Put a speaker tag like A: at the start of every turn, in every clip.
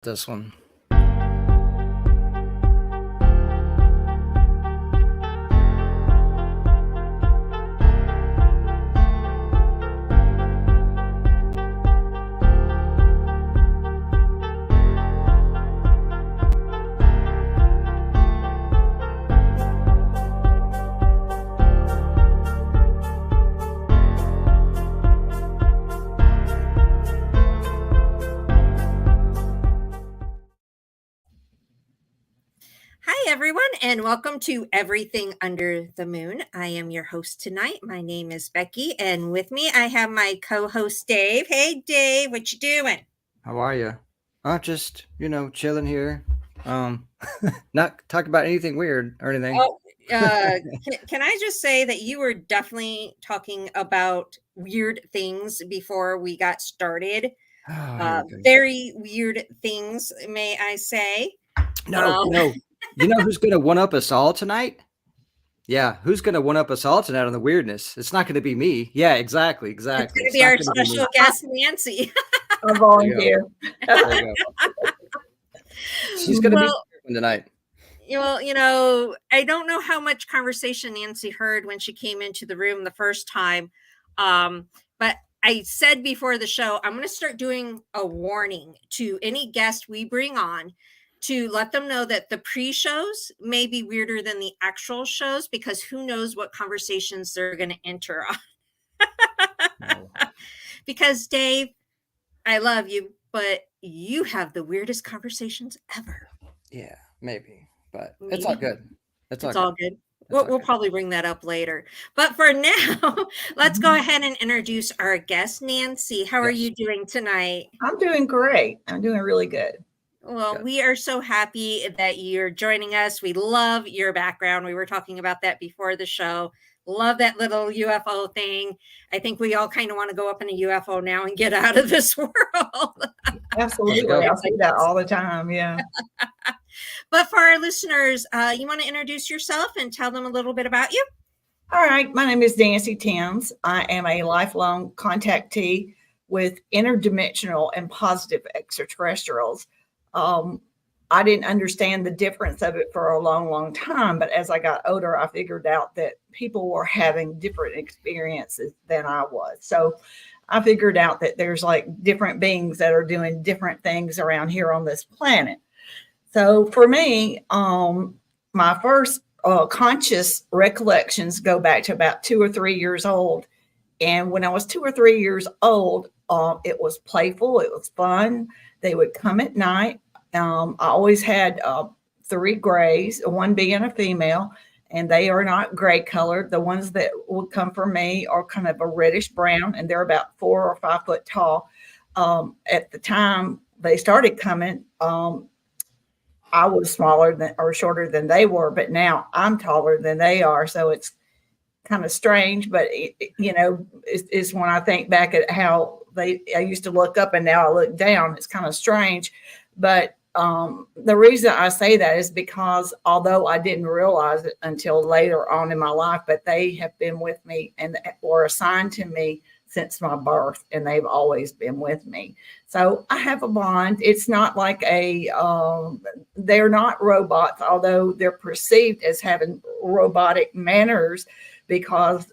A: This one.
B: Hi, everyone, and welcome to Everything Under the Moon. I am your host tonight. My name is Becky, and with me I have my co-host Dave. Hey, Dave, what you doing?
A: How are you? Just chilling here. Not talk about anything weird or anything.
B: Oh, can I just say that you were definitely talking about weird things before we got started?
A: Oh, here we go.
B: Very weird things, may I say?
A: No, you know who's gonna one up us all tonight? Yeah, who's gonna one up us all tonight on the weirdness? It's not gonna be me. Yeah, exactly.
B: It's going to
A: It's
B: be
A: not
B: our
A: gonna be me.
B: special guest, Nancy.
C: A volunteer.
A: There you go. She's gonna be
B: Well,
A: tonight.
B: Well, I don't know how much conversation Nancy heard when she came into the room the first time. But I said before the show, I'm going to start doing a warning to any guest we bring on to let them know that the pre-shows may be weirder than the actual shows because who knows what conversations they're going to enter on.
A: No.
B: Because Dave, I love you, but you have the weirdest conversations ever.
A: Yeah, maybe, but it's all good.
B: It's all good. We'll probably bring that up later. But for now, let's go ahead and introduce our guest, Nancy. How are you doing tonight?
C: I'm doing great. I'm doing really good.
B: Well, we are so happy that you're joining us. We love your background. We were talking about that before the show. Love that little UFO thing. I think we all kind of want to go up in a UFO now and get out of this world.
C: Absolutely. I see that all the time. Yeah.
B: But for our listeners, you want to introduce yourself and tell them a little bit about you?
C: All right. My name is Nancy Timms. I am a lifelong contactee with interdimensional and positive extraterrestrials. I didn't understand the difference of it for a long, long time. But as I got older, I figured out that people were having different experiences than I was. So I figured out that there's like different beings that are doing different things around here on this planet. So for me, my first conscious recollections go back to about 2 or 3 years old. And when I was 2 or 3 years old, it was playful. It was fun. They would come at night. I always had 3 grays, one being a female, and they are not gray colored. The ones that would come for me are kind of a reddish brown, and they're about 4 or 5 foot tall. At the time they started coming, I was smaller than or shorter than they were, but now I'm taller than they are. So it's kind of strange, but it's when I think back at how I used to look up and now I look down. It's kind of strange, but the reason I say that is because although I didn't realize it until later on in my life, but they have been with me and were assigned to me since my birth, and they've always been with me. So I have a bond. It's not like they're not robots, although they're perceived as having robotic manners because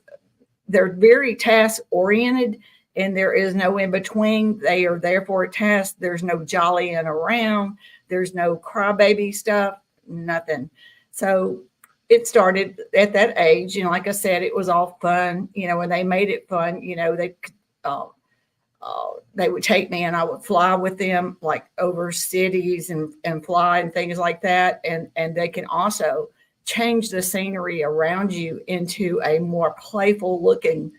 C: they're very task oriented and there is no in between. They are there for a task. There's no jollying around. There's no crybaby stuff, nothing. So it started at that age. Like I said, it was all fun, and they made it fun. They would take me and I would fly with them like over cities and fly and things like that. And they can also change the scenery around you into a more playful looking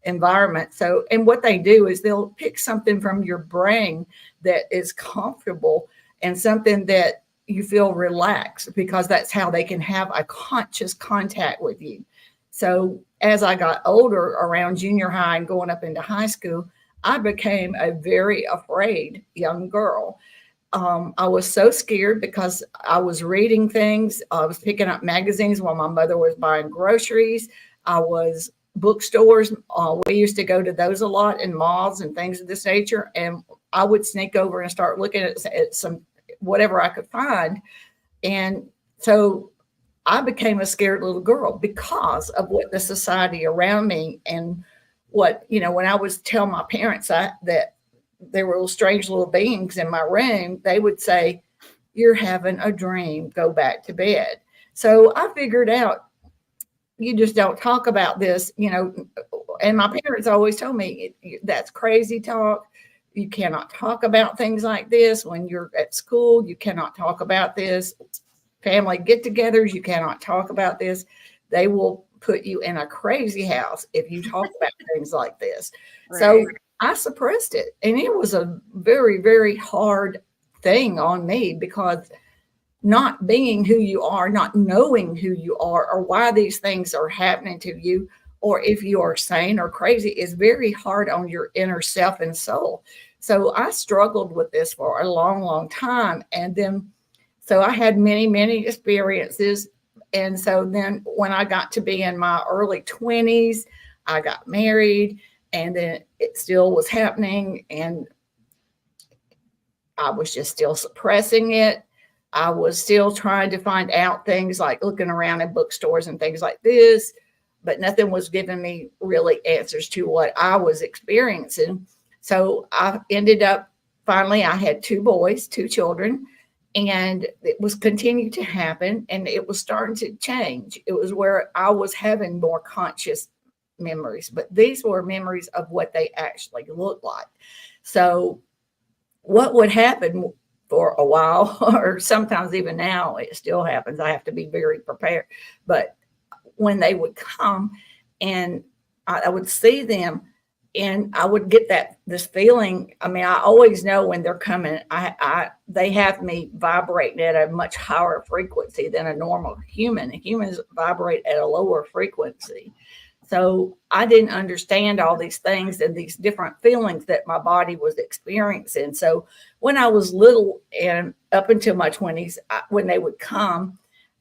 C: environment. So, and what they do is they'll pick something from your brain that is comfortable and something that you feel relaxed, because that's how they can have a conscious contact with you. So as I got older, around junior high and going up into high school, I became a very afraid young girl. I was so scared because I was reading things. I was picking up magazines while my mother was buying groceries. I was bookstores. We used to go to those a lot in malls and things of this nature. And I would sneak over and start looking at some whatever I could find. And so I became a scared little girl because of what the society around me and what, when I was tell my parents that there were little strange little beings in my room, they would say, "You're having a dream, go back to bed." So I figured out, you just don't talk about this, and my parents always told me, that's crazy talk. You cannot talk about things like this when you're at school. You cannot talk about this. Family get-togethers, you cannot talk about this. They will put you in a crazy house if you talk about things like this.
B: Right.
C: So I suppressed it. And it was a very, very hard thing on me, because not being who you are, not knowing who you are or why these things are happening to you, or if you are sane or crazy, is very hard on your inner self and soul. So I struggled with this for a long, long time. And then, so I had many, many experiences. And so then when I got to be in my early 20s, I got married, and then it still was happening. And I was just still suppressing it. I was still trying to find out things, like looking around in bookstores and things like this, but nothing was giving me really answers to what I was experiencing. So I ended up, finally, I had 2 boys, 2 children, and it was continuing to happen, and it was starting to change. It was where I was having more conscious memories, but these were memories of what they actually looked like. So what would happen for a while, or sometimes even now, it still happens. I have to be very prepared. But when they would come and I would see them, and I would get this feeling. I mean, I always know when they're coming. They have me vibrating at a much higher frequency than a normal human. Humans vibrate at a lower frequency. So I didn't understand all these things and these different feelings that my body was experiencing. So when I was little and up until my 20s, when they would come,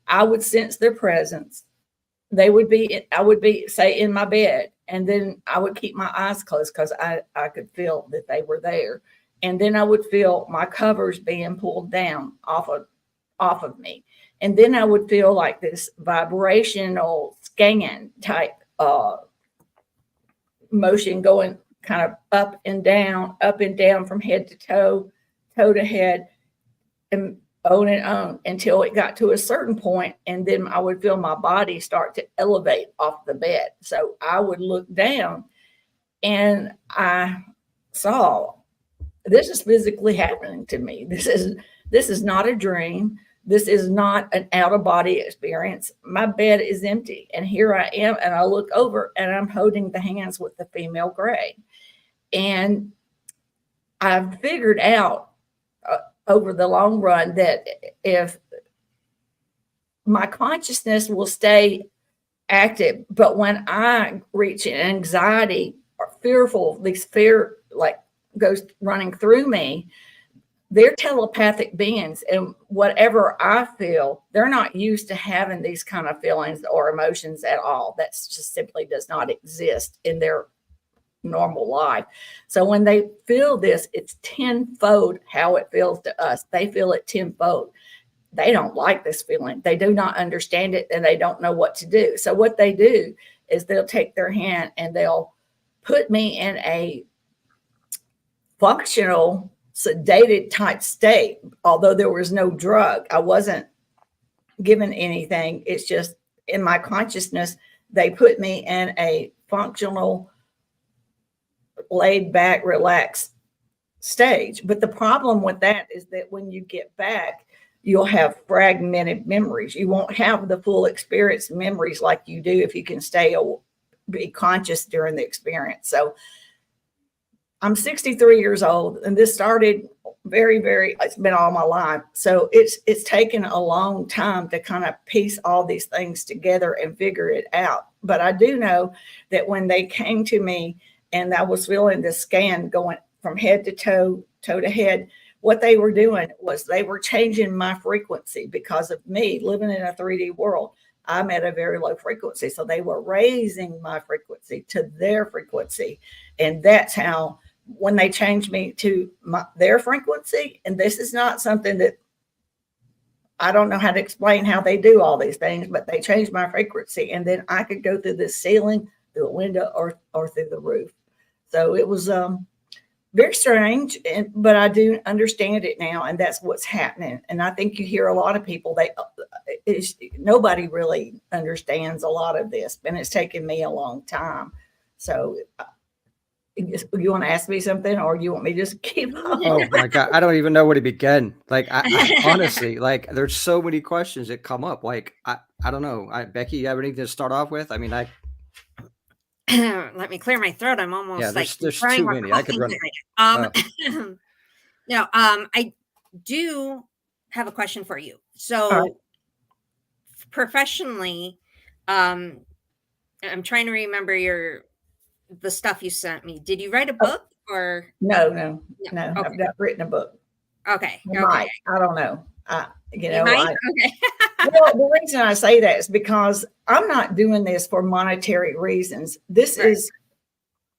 C: I would sense their presence. I would be, say, in my bed, and then I would keep my eyes closed because I could feel that they were there. And then I would feel my covers being pulled down off of me. And then I would feel like this vibrational scan type motion going kind of up and down from head to toe to head, and on until it got to a certain point, and then I would feel my body start to elevate off the bed. So I would look down, and I saw, this is physically happening to me. This is not a dream. This is not an out-of-body experience. My bed is empty, and here I am, and I look over, and I'm holding the hands with the female gray. And I've figured out over the long run that if my consciousness will stay active, but when I reach an anxiety or fearful, this fear like goes running through me, they're telepathic beings, and whatever I feel, they're not used to having these kind of feelings or emotions at all. That's just simply does not exist in their normal life. So when they feel this, it's tenfold how it feels to us. They feel it tenfold. They don't like this feeling. They do not understand it, and they don't know what to do. So what they do is they'll take their hand and they'll put me in a functional, sedated type state. Although there was no drug, I wasn't given anything. It's just in my consciousness, they put me in a functional, laid back, relaxed stage. But the problem with that is that when you get back, you'll have fragmented memories. You won't have the full experience memories like you do if you can be conscious during the experience. So I'm 63 years old, and this started it's been all my life. So it's taken a long time to kind of piece all these things together and figure it out. But I do know that when they came to me and I was feeling this scan going from head to toe to head, what they were doing was they were changing my frequency because of me living in a 3D world. I'm at a very low frequency. So they were raising my frequency to their frequency. And that's how, when they changed me to their frequency, and this is not something that I don't know how to explain how they do all these things, but they change my frequency, and then I could go through the ceiling, through a window, or through the roof. So it was very strange, but I do understand it now, and that's what's happening. And I think you hear a lot of people, nobody really understands a lot of this, and it's taken me a long time. So you want to ask me something, or you want me to just keep on?
A: Oh my God, I don't even know where to begin. Like, I honestly, like, there's so many questions that come up. Like, I don't know. Becky, you have anything to start off with? I mean,
B: Let me clear my throat. I'm almost
A: yeah,
B: like
A: there's
B: throwing
A: too
B: more
A: many. I could
B: coffee
A: run.
B: right now. No, I do have a question for you.
C: All right.
B: So professionally, I'm trying to remember the stuff you sent me. Did you write a book or
C: No,
B: no?
C: I've not written a book.
B: Okay.
C: I might. I don't know.
B: You might? Okay.
C: Well, the reason I say that is because I'm not doing this for monetary reasons. This
B: Right.
C: is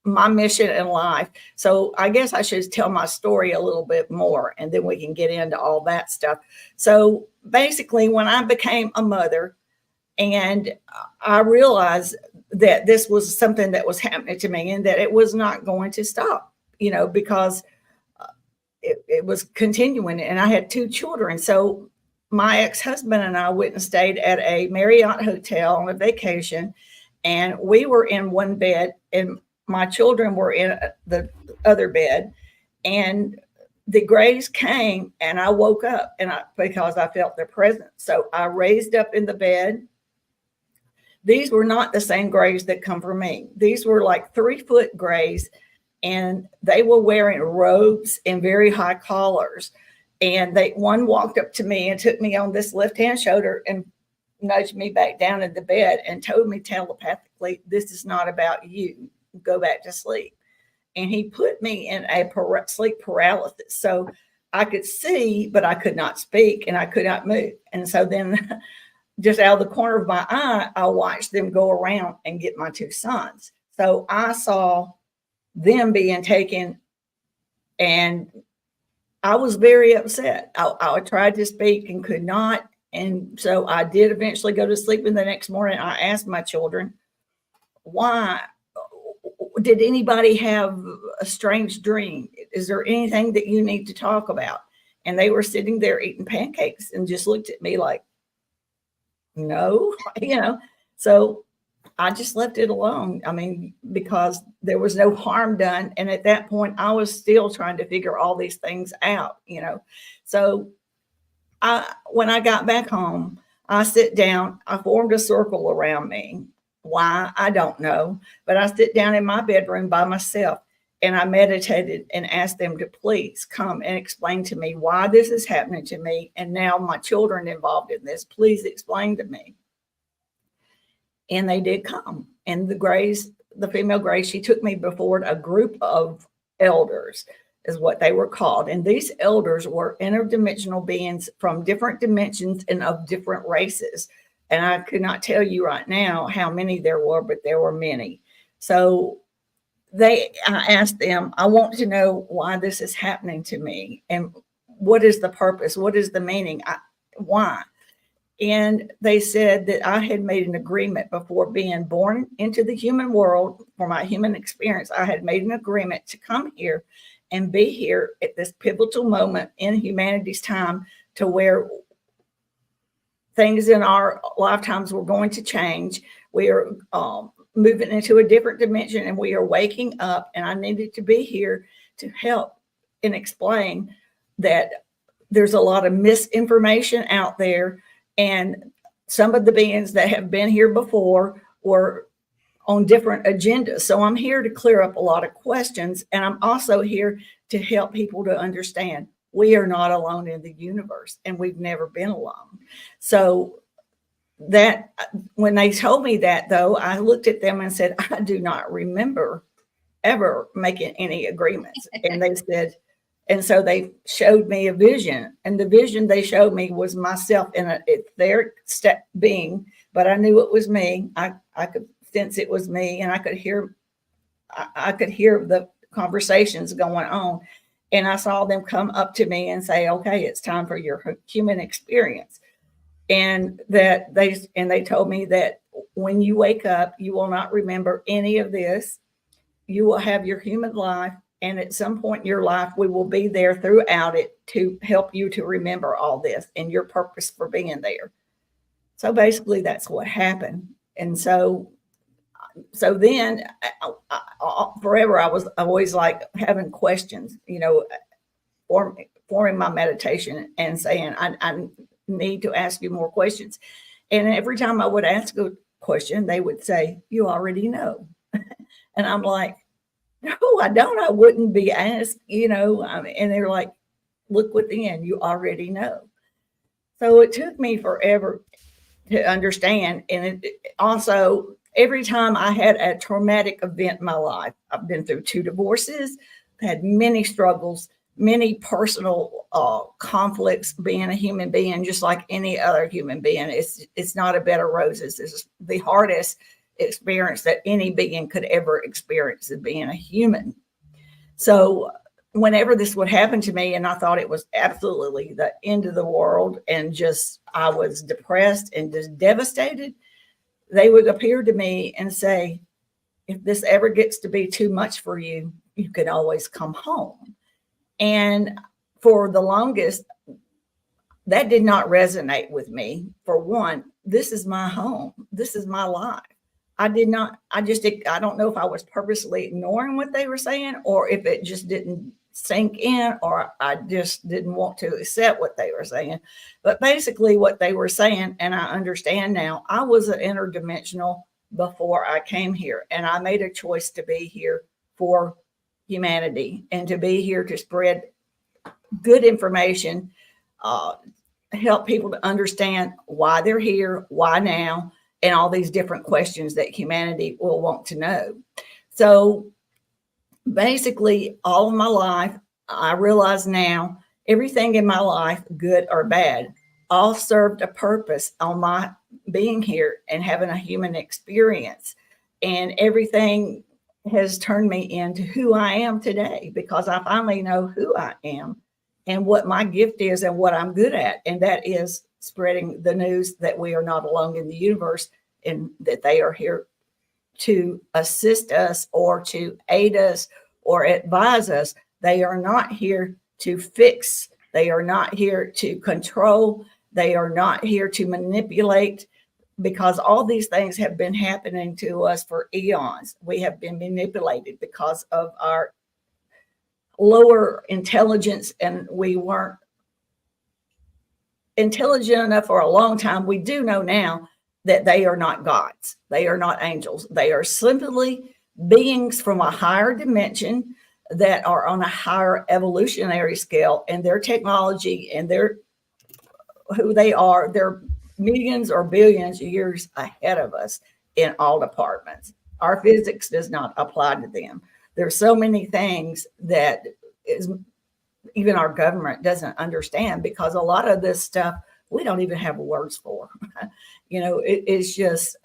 C: my mission in life. So I guess I should tell my story a little bit more, and then we can get into all that stuff. So basically, when I became a mother, and I realized that this was something that was happening to me, and that it was not going to stop, because it was continuing, and I had 2 children. So my ex-husband and I went and stayed at a Marriott hotel on a vacation, and we were in one bed, and my children were in the other bed, and the Grays came, and I woke up, because I felt their presence. So I raised up in the bed. These were not the same Grays that come for me. These were like 3-foot Grays, and they were wearing robes and very high collars. And one walked up to me and took me on this left-hand shoulder and nudged me back down in the bed and told me telepathically, "This is not about you. Go back to sleep." And he put me in a sleep paralysis. So I could see, but I could not speak, and I could not move. And so then just out of the corner of my eye, I watched them go around and get my 2 sons. So I saw them being taken, and I was very upset. I tried to speak and could not. And so I did eventually go to sleep. And the next morning I asked my children, "Why? Did anybody have a strange dream? Is there anything that you need to talk about?" And they were sitting there eating pancakes and just looked at me like, "No," So I just left it alone. I mean, because there was no harm done. And at that point, I was still trying to figure all these things out. So when I got back home, I sit down, I formed a circle around me. Why? I don't know. But I sit down in my bedroom by myself, and I meditated and asked them to please come and explain to me why this is happening to me. And now my children involved in this, please explain to me. And they did come. And the female Grace, she took me before a group of elders, is what they were called. And these elders were interdimensional beings from different dimensions and of different races. And I could not tell you right now how many there were, but there were many. So I asked them, I want to know why this is happening to me, and what is the purpose? What is the meaning? Why? And they said that I had made an agreement before being born into the human world for my human experience. I had made an agreement to come here and be here at this pivotal moment in humanity's time, to where things in our lifetimes were going to change. We are moving into a different dimension, and we are waking up, and I needed to be here to help and explain that there's a lot of misinformation out there. And some of the beings that have been here before were on different agendas. So I'm here to clear up a lot of questions. And I'm also here to help people to understand we are not alone in the universe, and we've never been alone. So that when they told me that, though, I looked at them and said, I do not remember ever making any agreements. And they said, and so they showed me a vision, and the vision they showed me was myself in their being, but I knew it was me. I could sense it was me, and I could hear the conversations going on. And I saw them come up to me and say, "Okay, it's time for your human experience." and they told me that when you wake up, you will not remember any of this. You will have your human life, and at some point in your life, we will be there throughout it to help you to remember all this and your purpose for being there. So basically, that's what happened. And so then forever, I was always like having questions, forming my meditation and saying, I need to ask you more questions. And every time I would ask a question, they would say, you already know. And I'm like, no, I don't. I wouldn't be asked, and they're like, look within, you already know. So it took me forever to understand. And also, every time I had a traumatic event in my life, I've been through 2 divorces, had many struggles, many personal conflicts being a human being, just like any other human being. It's not a bed of roses. It's the hardest experience that any being could ever experience, as being a human. So whenever this would happen to me, and I thought it was absolutely the end of the world, and just I was depressed and just devastated, they would appear to me and say, if this ever gets to be too much for you, you can always come home. And for the longest, that did not resonate with me. For one, this is my home. This is my life. I don't know if I was purposely ignoring what they were saying, or if it just didn't sink in, or I just didn't want to accept what they were saying. But basically what they were saying, and I understand now, I was an interdimensional before I came here, and I made a choice to be here for humanity and to be here to spread good information, help people to understand why they're here, why now, and all these different questions that humanity will want to know. So basically, all of my life, I realize now, everything in my life, good or bad, all served a purpose on my being here and having a human experience. And everything has turned me into who I am today, because I finally know who I am and what my gift is and what I'm good at. And that is spreading the news that we are not alone in the universe, and that they are here to assist us or to aid us or advise us. They are not here to fix. They are not here to control. They are not here to manipulate, because all these things have been happening to us for eons. We have been manipulated because of our lower intelligence, and we weren't intelligent enough for a long time. We do know now that they are not gods. They are not angels. They are simply beings from a higher dimension that are on a higher evolutionary scale, and their technology and who they are, they're millions or billions of years ahead of us in all departments. Our physics does not apply to them. There's so many things that even our government doesn't understand, because a lot of this stuff we don't even have words for. It's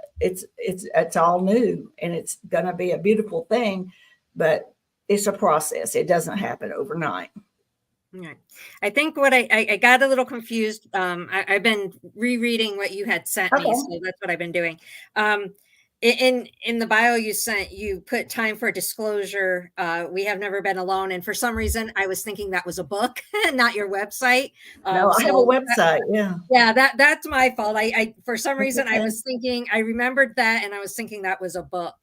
C: all new, and it's going to be a beautiful thing, but it's a process. It doesn't happen overnight.
B: Right. I think what I got a little confused. I've been rereading what you had sent me, so that's what I've been doing. In the bio you sent, you put time for disclosure. We have never been alone, and for some reason I was thinking that was a book, not your website.
C: No, I have a website.
B: Yeah, that's my fault. I for some reason I was thinking, I remembered that, and I was thinking that was a book.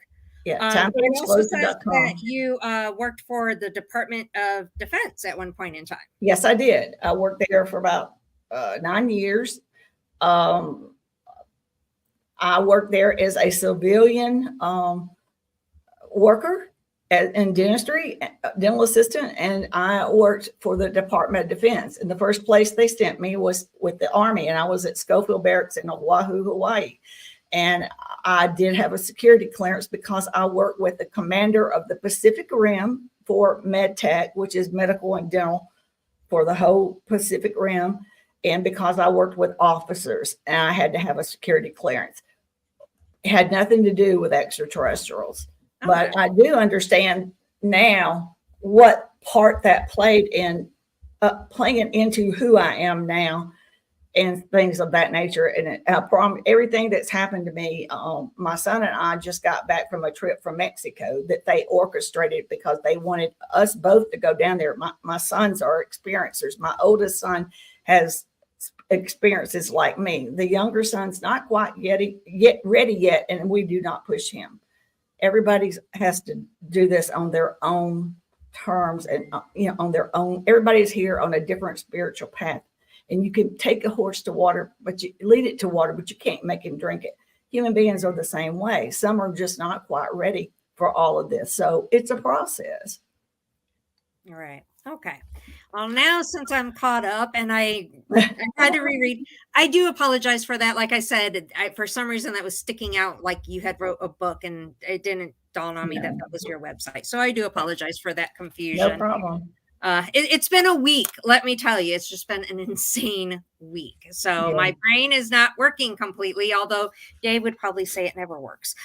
C: Yeah,
B: it also says that you worked for the Department of Defense at one point in time.
C: Yes, I did. I worked there for about 9 years. I worked there as a civilian worker in dentistry, dental assistant, and I worked for the Department of Defense. And the first place they sent me was with the Army, and I was at Schofield Barracks in Oahu, Hawaii. And I did have a security clearance because I worked with the commander of the Pacific Rim for MedTech, which is medical and dental for the whole Pacific Rim. And because I worked with officers, and I had to have a security clearance. It had nothing to do with extraterrestrials. Okay. But I do understand now what part that played in playing into who I am now. and things of that nature. And everything that's happened to me, my son and I just got back from a trip from Mexico that they orchestrated because they wanted us both to go down there. My sons are experiencers. My oldest son has experiences like me. The younger son's not quite yet ready yet, and we do not push him. Everybody has to do this on their own terms and on their own. Everybody's here on a different spiritual path. And you can take a horse to water, but you lead it to water, but you can't make him drink it. Human beings are the same way. Some are just not quite ready for all of this. So it's a process.
B: All right. Okay. Well, now since I'm caught up and I had to reread, I do apologize for that. Like I said, for some reason that was sticking out like you had wrote a book, and it didn't dawn on me that was your website. So I do apologize for that confusion.
C: No problem.
B: It's been a week, let me tell you. It's just been an insane week. So my brain is not working completely, although Dave would probably say it never works.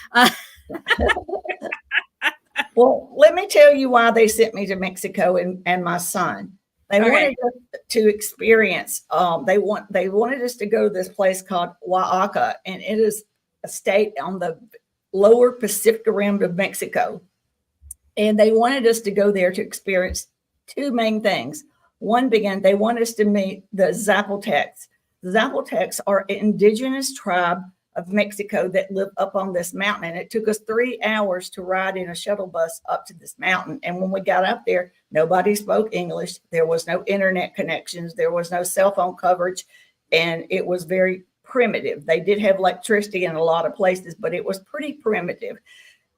C: Well, let me tell you why they sent me to Mexico and my son. They wanted us to experience. They wanted us to go to this place called Oaxaca, and it is a state on the lower Pacific Rim of Mexico. And they wanted us to go there to experience two main things. One being they want us to meet the Zapotecs. The Zapotecs are an indigenous tribe of Mexico that live up on this mountain. And it took us 3 hours to ride in a shuttle bus up to this mountain. And when we got up there, nobody spoke English. There was no internet connections. There was no cell phone coverage. And it was very primitive. They did have electricity in a lot of places, but it was pretty primitive.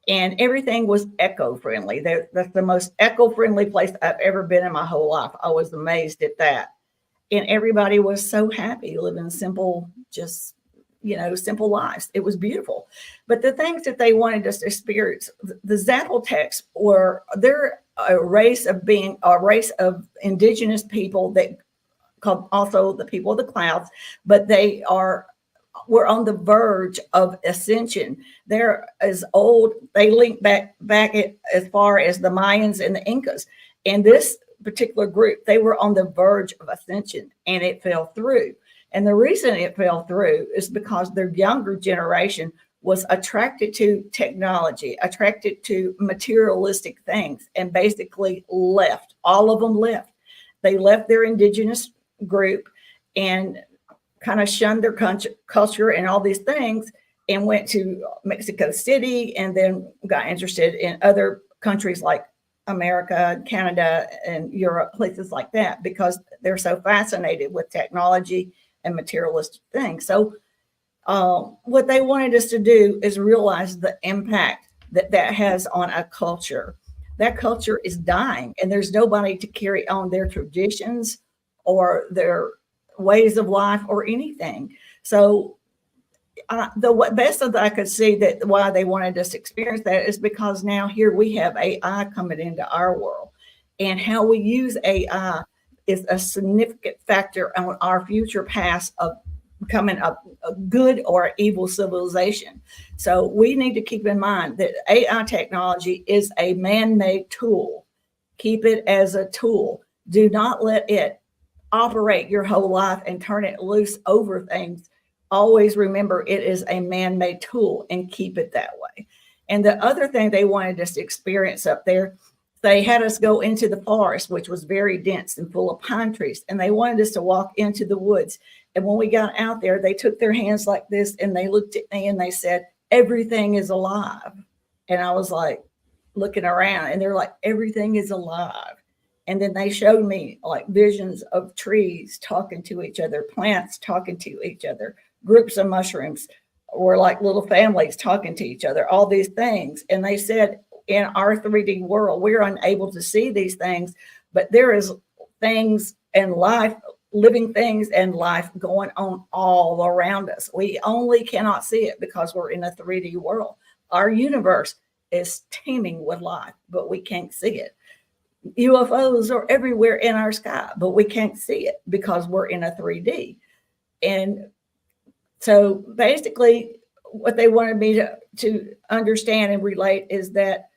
C: And everything was eco-friendly. That's the most eco-friendly place I've ever been in my whole life. I was amazed at that. And everybody was so happy living simple, just, simple lives. It was beautiful. But the things that they wanted us to experience, the Zapotecs they're a race of indigenous people that called also the people of the clouds, but we're on the verge of ascension. They're as old, they link back as far as the Mayans and the Incas. And this particular group, they were on the verge of ascension, and it fell through. And the reason it fell through is because their younger generation was attracted to technology, attracted to materialistic things, and basically left. All of them left. They left their indigenous group and kind of shunned their culture and all these things, and went to Mexico City, and then got interested in other countries like America, Canada, and Europe, places like that, because they're so fascinated with technology and materialistic things. So what they wanted us to do is realize the impact that has on a culture. That culture is dying, and there's nobody to carry on their traditions or their ways of life or anything. So the best that I could see that why they wanted us to experience that is because now here we have AI coming into our world, and how we use AI is a significant factor on our future path of becoming a good or evil civilization. So we need to keep in mind that AI technology is a man-made tool. Keep it as a tool. Do not let it operate your whole life and turn it loose over things. Always remember it is a man-made tool, and keep it that way. And the other thing they wanted us to experience up there, they had us go into the forest, which was very dense and full of pine trees. And they wanted us to walk into the woods. And when we got out there, they took their hands like this, and they looked at me and they said, "Everything is alive." And I was like looking around, and they're like, "Everything is alive." And then they showed me like visions of trees talking to each other, plants talking to each other, groups of mushrooms, or like little families talking to each other, all these things. And they said, in our 3D world, we're unable to see these things, but there is things and life, living things and life going on all around us. We only cannot see it because we're in a 3D world. Our universe is teeming with life, but we can't see it. UFOs are everywhere in our sky, but we can't see it because we're in a 3D. And so basically what they wanted me to understand and relate is that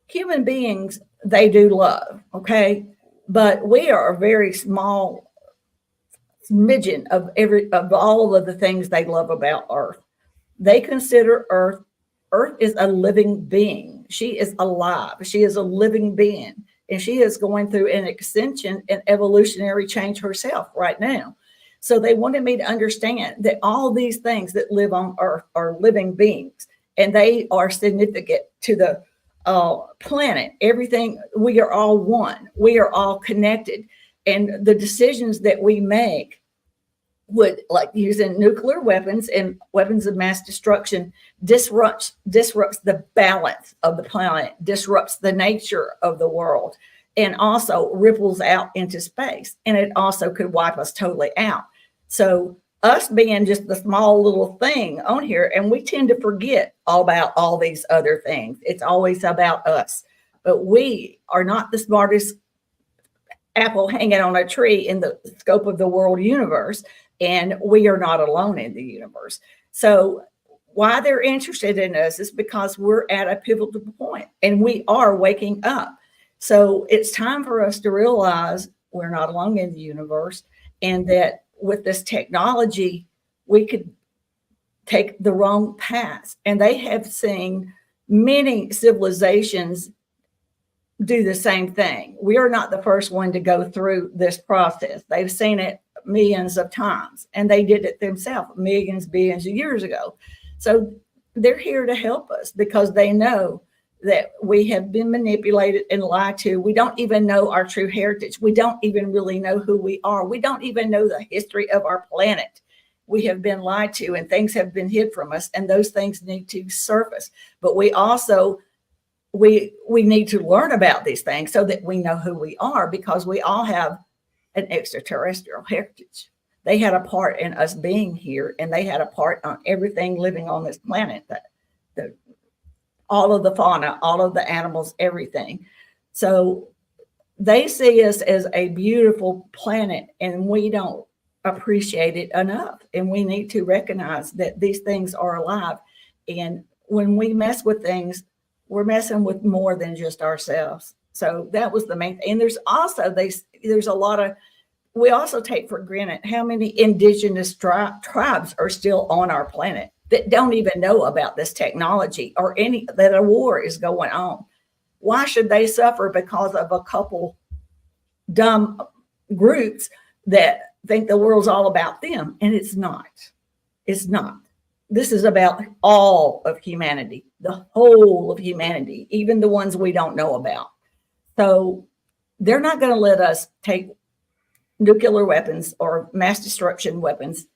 C: human beings, they do love, okay? But we are a very small smidgen of all of the things they love about Earth. They consider Earth is a living being. She is alive. She is a living being. And she is going through an ascension and evolutionary change herself right now. So they wanted me to understand that all these things that live on Earth are living beings, and they are significant to the planet. Everything, we are all one. We are all connected. And the decisions that we make would, like using nuclear weapons and weapons of mass destruction, disrupts the balance of the planet, disrupts the nature of the world, and also ripples out into space. And it also could wipe us totally out. So us being just the small little thing on here, and we tend to forget all about all these other things. It's always about us. But we are not the smartest apple hanging on a tree in the scope of the world universe. And we are not alone in the universe. So why they're interested in us is because we're at a pivotal point and we are waking up. So it's time for us to realize we're not alone in the universe, and that with this technology, we could take the wrong path. And they have seen many civilizations do the same thing. We are not the first one to go through this process. They've seen it millions of times, and they did it themselves millions, billions of years ago. So they're here to help us because they know that we have been manipulated and lied to. We don't even know our true heritage. We don't even really know who we are. We don't even know the history of our planet. We have been lied to, and things have been hid from us, and those things need to surface. But we also we need to learn about these things so that we know who we are, because we all have an extraterrestrial heritage. They had a part in us being here, and they had a part on everything living on this planet, all of the fauna, all of the animals, everything. So they see us as a beautiful planet, and we don't appreciate it enough. And we need to recognize that these things are alive. And when we mess with things, we're messing with more than just ourselves. So that was the main thing. And there's also, there's a lot of, we also take for granted how many indigenous tribes are still on our planet that don't even know about this technology or that a war is going on. Why should they suffer because of a couple dumb groups that think the world's all about them? And it's not. It's not. This is about all of humanity, the whole of humanity, even the ones we don't know about. So they're not going to let us take nuclear weapons or mass destruction weapons.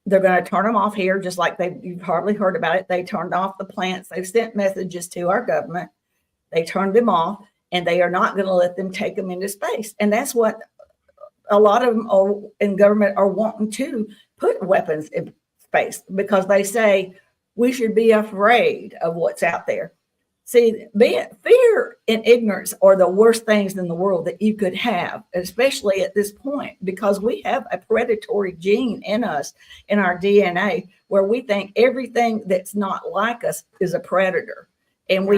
C: They're going to turn them off here, just like you've hardly heard about it. They turned off the plants. They've sent messages to our government. They turned them off, and they are not going to let them take them into space. And that's what a lot of them in government are wanting to put weapons in space, because they say we should be afraid of what's out there. See, fear and ignorance are the worst things in the world that you could have, especially at this point, because we have a predatory gene in us, in our DNA, where we think everything that's not like us is a predator. And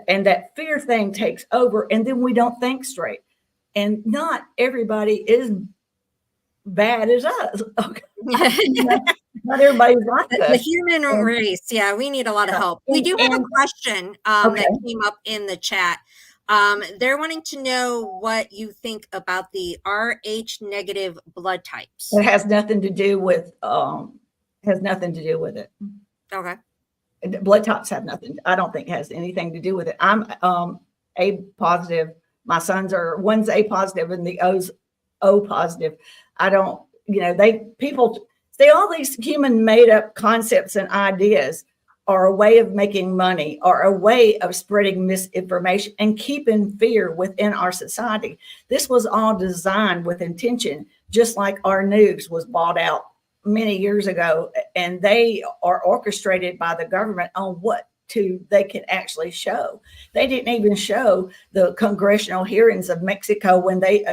C: and that fear thing takes over, and then we don't think straight. And not everybody is bad as us. Okay. Not everybody's like
B: the
C: us.
B: human race. Yeah, we need a lot of help. We do have a question that came up in the chat. They're wanting to know what you think about the Rh negative blood types.
C: It has nothing to do with it.
B: Okay.
C: Blood types have nothing. I don't think it has anything to do with it. I'm A positive. My sons one's A positive and the O's O positive. I don't, people say all these human made up concepts and ideas are a way of making money, or a way of spreading misinformation and keeping fear within our society. This was all designed with intention, just like our news was bought out many years ago, and they are orchestrated by the government on what they can actually show. They didn't even show the congressional hearings of Mexico when they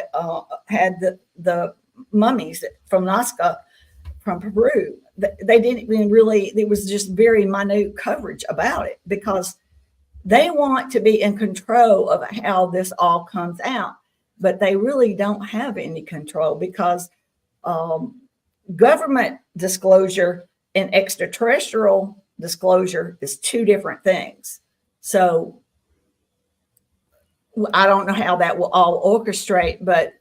C: had the mummies from Nazca from Peru. They didn't even really, it was just very minute coverage about it, because they want to be in control of how this all comes out, but they really don't have any control, because Government disclosure and extraterrestrial disclosure is two different things. So I don't know how that will all orchestrate, but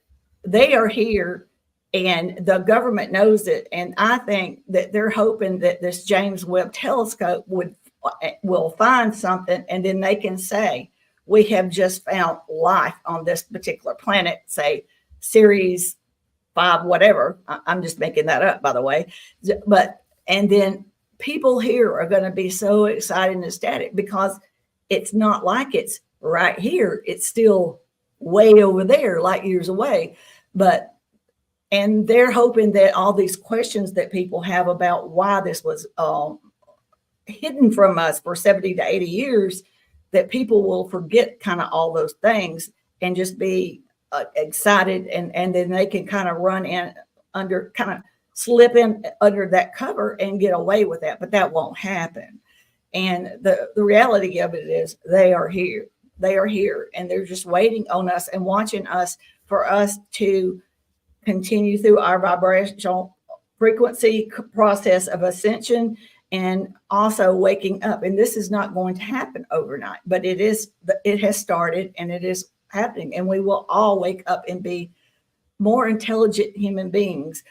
C: they are here and the government knows it. And I think that they're hoping that this James Webb telescope will find something, and then they can say, we have just found life on this particular planet, say Series 5, whatever. I'm just making that up, by the way. But, and then people here are going to be so excited and ecstatic because it's not like it's right here. It's still way over there, light years away. But, and they're hoping that all these questions that people have about why this was hidden from us for 70 to 80 years, that people will forget kind of all those things and just be excited, and then they can kind of run in under, kind of slip in under that cover and get away with that. But that won't happen. And the reality of it is they are here. They are here, and they're just waiting on us and watching us for us to continue through our vibrational frequency process of ascension and also waking up. And this is not going to happen overnight, but it has started and it is happening. And we will all wake up and be more intelligent human beings.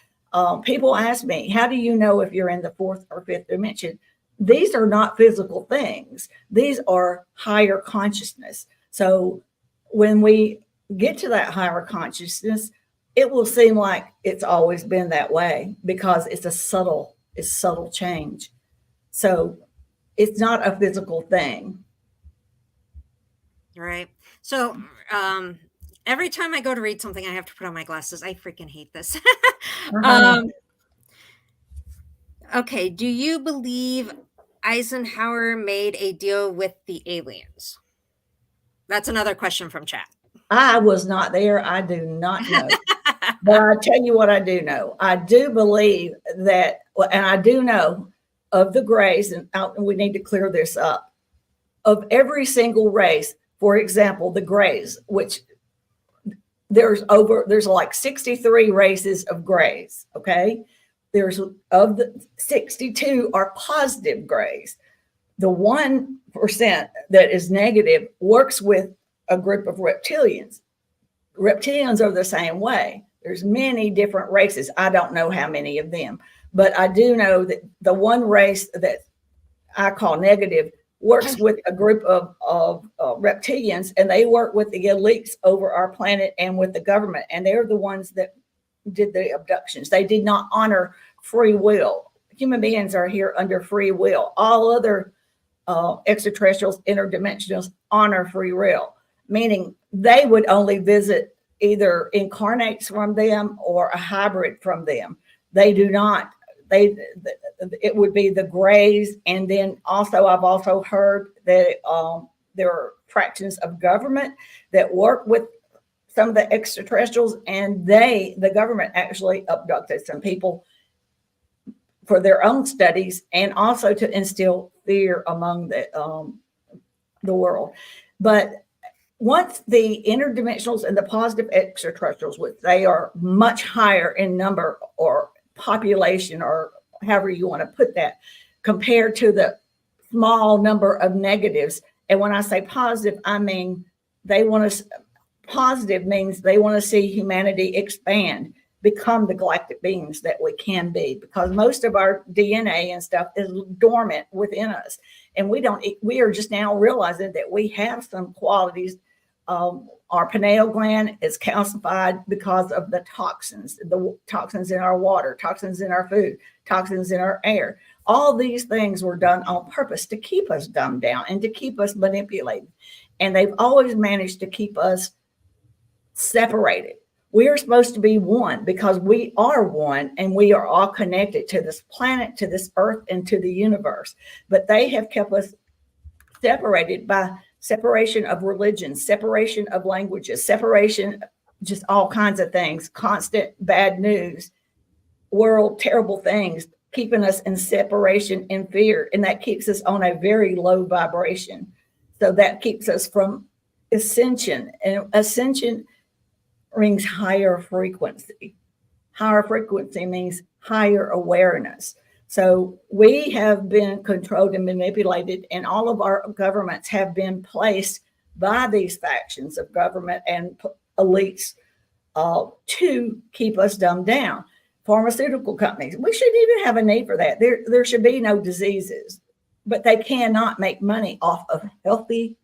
C: People ask me, how do you know if you're in the fourth or fifth dimension? These are not physical things. These are higher consciousness. So when we get to that higher consciousness, it will seem like it's always been that way because it's subtle change. So it's not a physical thing.
B: Right. So every time I go to read something, I have to put on my glasses. I freaking hate this. Okay. Do you believe Eisenhower made a deal with the aliens? That's another question from chat.
C: I was not there. I do not know. But I tell you what I do know. I do believe that, and I do know of the grays, and we need to clear this up, of every single race. For example, the grays, which there's like 63 races of grays. Okay. There's, of the 62 are positive grays. The 1% that is negative works with a group of reptilians. Reptilians are the same way. There's many different races. I don't know how many of them, but I do know that the one race that I call negative works with a group of reptilians, and they work with the elites over our planet and with the government. And they're the ones that did the abductions. They did not honor free will. Human beings are here under free will. All other extraterrestrials, interdimensionals honor free will, meaning they would only visit either incarnates from them or a hybrid from them. They do not. It would be the grays. And then also, I've also heard that there are fractions of government that work with some of the extraterrestrials, and the government actually abducted some people for their own studies and also to instill fear among the world. But once the interdimensionals and the positive extraterrestrials, which they are much higher in number or population, or however you want to put that, compared to the small number of negatives. And when I say positive, I mean positive means they want to see humanity expand, become the galactic beings that we can be, because most of our DNA and stuff is dormant within us. And we are just now realizing that we have some qualities. Our pineal gland is calcified because of the toxins in our water, toxins in our food, toxins in our air. All these things were done on purpose to keep us dumbed down and to keep us manipulated. And they've always managed to keep us separated. We are supposed to be one because we are one, and we are all connected to this planet, to this earth, and to the universe. But they have kept us separated by separation of religions, separation of languages, separation, just all kinds of things, constant bad news, world, terrible things, keeping us in separation and fear. And that keeps us on a very low vibration. So that keeps us from ascension, and ascension brings higher frequency. Higher frequency means higher awareness. So we have been controlled and manipulated, and all of our governments have been placed by these factions of government and elites to keep us dumbed down. Pharmaceutical companies, we shouldn't even have a need for that. There should be no diseases, but they cannot make money off of healthy,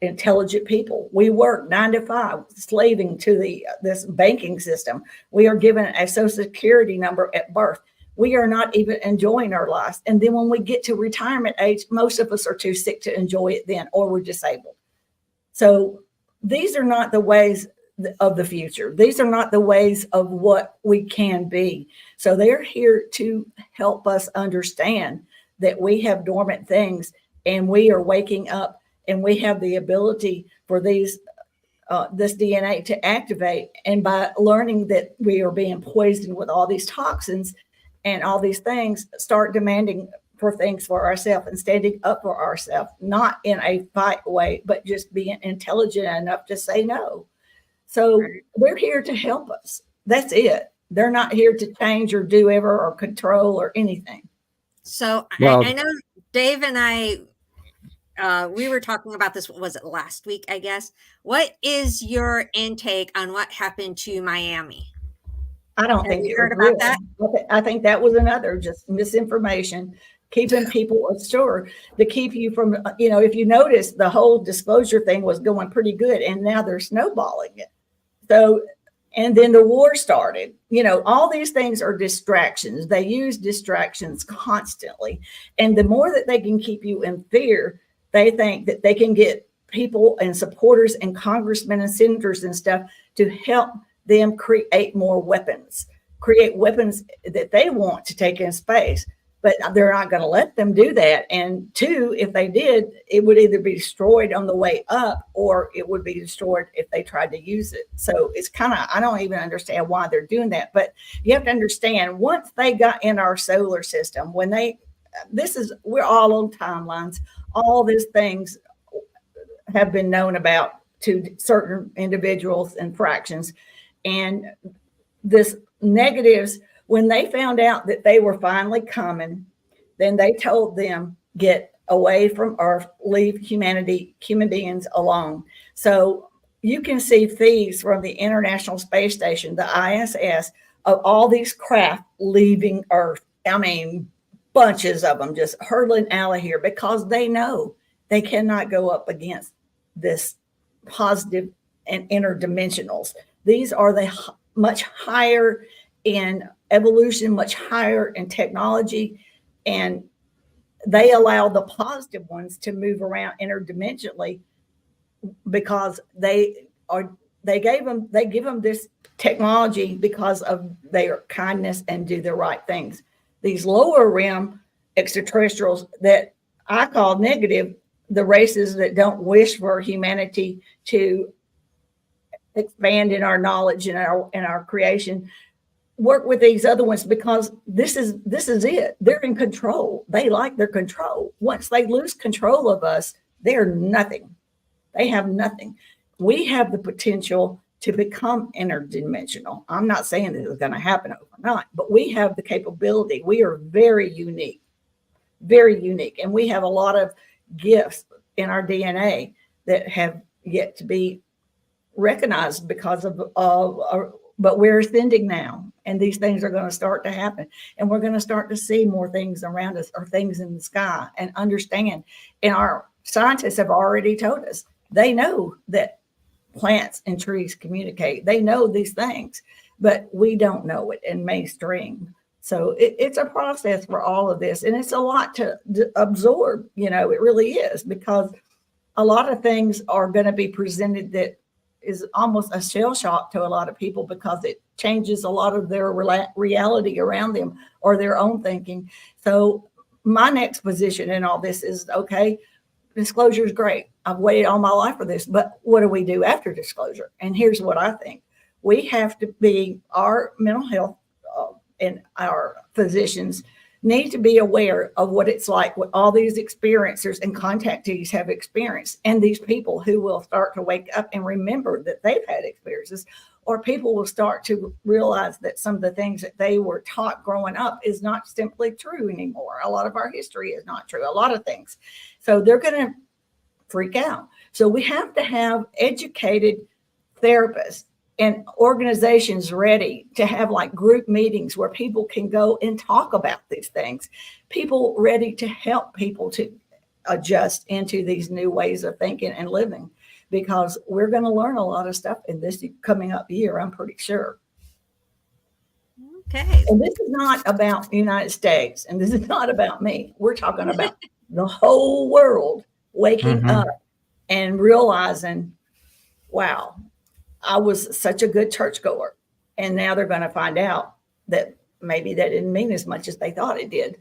C: intelligent people. We work 9 to 5, slaving to this banking system. We are given a social security number at birth. We are not even enjoying our lives. And then when we get to retirement age, most of us are too sick to enjoy it then, or we're disabled. So these are not the ways of the future. These are not the ways of what we can be. So they're here to help us understand that we have dormant things, and we are waking up, and we have the ability for this DNA to activate. And by learning that we are being poisoned with all these toxins and all these things, start demanding for things for ourselves and standing up for ourselves, not in a fight way, but just being intelligent enough to say no. So they're here to help us. That's it. They're not here to change or do ever or control or anything.
B: So
A: Well,
B: I know Dave and I, we were talking about this, was it last week, I guess? What is your intake on what happened to Miami?
C: I don't
B: Have
C: think
B: you
C: it was
B: heard about that?
C: real. I think that was another just misinformation, keeping people assured to keep you from, if you notice, the whole disclosure thing was going pretty good, and now they're snowballing it. So, and then the war started. All these things are distractions. They use distractions constantly. And the more that they can keep you in fear, they think that they can get people and supporters and congressmen and senators and stuff to help them create more weapons, create weapons that they want to take in space. But they're not going to let them do that. And 2, if they did, it would either be destroyed on the way up, or it would be destroyed if they tried to use it. So it's kind of, I don't even understand why they're doing that. But you have to understand, once they got in our solar system, we're all on timelines. All these things have been known about to certain individuals and fractions. And this negatives, when they found out that they were finally coming, then they told them, get away from Earth, leave human beings alone. So you can see thieves from the International Space Station, the ISS, of all these craft leaving Earth. I mean, bunches of them just hurtling out of here, because they know they cannot go up against this positive and interdimensionals. These are the much higher in evolution, much higher in technology, and they allow the positive ones to move around interdimensionally because they give them this technology because of their kindness and do the right things. These lower realm extraterrestrials that I call negative, the races that don't wish for humanity to expand in our knowledge and our creation, work with these other ones because this is it. They're in control. They like their control. Once they lose control of us, they're nothing. They have nothing. We have the potential to become interdimensional. I'm not saying that it's going to happen overnight, but we have the capability. We are very unique, and we have a lot of gifts in our DNA that have yet to be recognized because of but we're ascending now, and these things are going to start to happen, and we're going to start to see more things around us, or things in the sky, and understand. And our scientists have already told us, they know that plants and trees communicate. They know these things, but we don't know it in mainstream. So it's a process for all of this, and it's a lot to absorb. It really is, because a lot of things are going to be presented that is almost a shell shock to a lot of people, because it changes a lot of their reality around them or their own thinking. So my next position in all this is, okay, disclosure is great. I've waited all my life for this, but what do we do after disclosure? And here's what I think. We have to be, our mental health and our physicians need to be aware of what it's like, what all these experiencers and contactees have experienced, and these people who will start to wake up and remember that they've had experiences. or people will start to realize that some of the things that they were taught growing up is not simply true anymore. A lot of our history is not true, a lot of things. So they're going to freak out. So we have to have educated therapists and organizations ready to have like group meetings where people can go and talk about these things, people ready to help people to adjust into these new ways of thinking and living, because we're going to learn a lot of stuff in this coming up year, I'm pretty sure.
B: Okay.
C: And this is not about the United States, and this is not about me. We're talking about the whole world waking up and realizing, wow, I was such a good churchgoer. And now they're going to find out that maybe that didn't mean as much as they thought it did.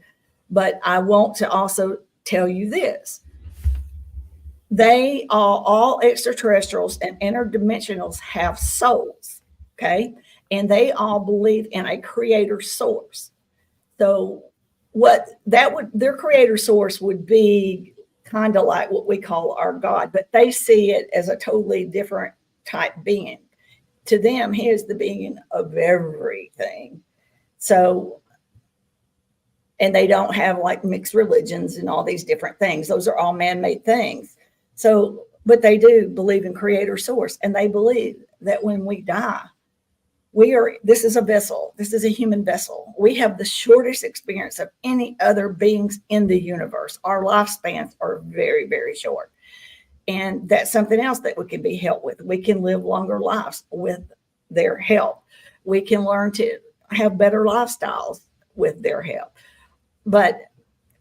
C: But I want to also tell you this. They are all extraterrestrials and interdimensionals have souls, okay? And they all believe in a creator source. So what that would, their creator source would be kind of like what we call our God, but they see it as a totally different type being. To them, he is the being of everything. So, and they don't have like mixed religions and all these different things. Those are all man-made things. So, but they do believe in creator source, and they believe that when we die, this is a vessel. This is a human vessel. We have the shortest experience of any other beings in the universe. Our lifespans are very, very short. And that's something else that we can be helped with. We can live longer lives with their help. We can learn to have better lifestyles with their help. But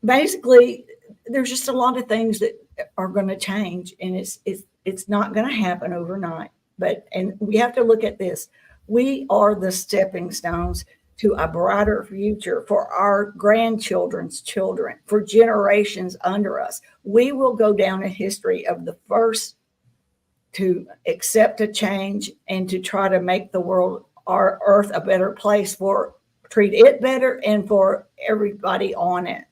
C: basically, there's just a lot of things that are going to change, and it's not going to happen overnight. And we have to look at this. We are the stepping stones to a brighter future for our grandchildren's children, for generations under us. We will go down in history of the first to accept a change and to try to make the world, our earth, a better place, for treat it better and for everybody on it.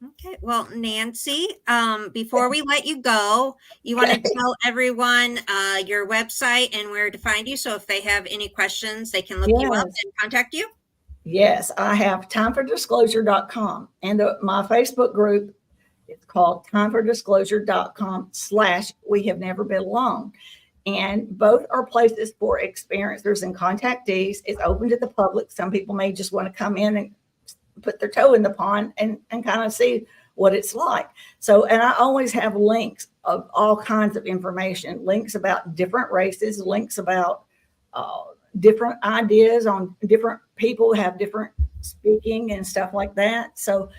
B: Okay. Well, Nancy, before we let you go, you want to tell everyone your website and where to find you. So if they have any questions, they can look you up and contact you.
C: Yes, I have timefordisclosure.com, and my Facebook group is called timefordisclosure.com/we have never been alone. And both are places for experiencers and contactees. It's open to the public. Some people may just want to come in and put their toe in the pond and kind of see what it's like. So, and I always have links of all kinds of information, links about different races, links about different ideas on different people have different speaking and stuff like that. So,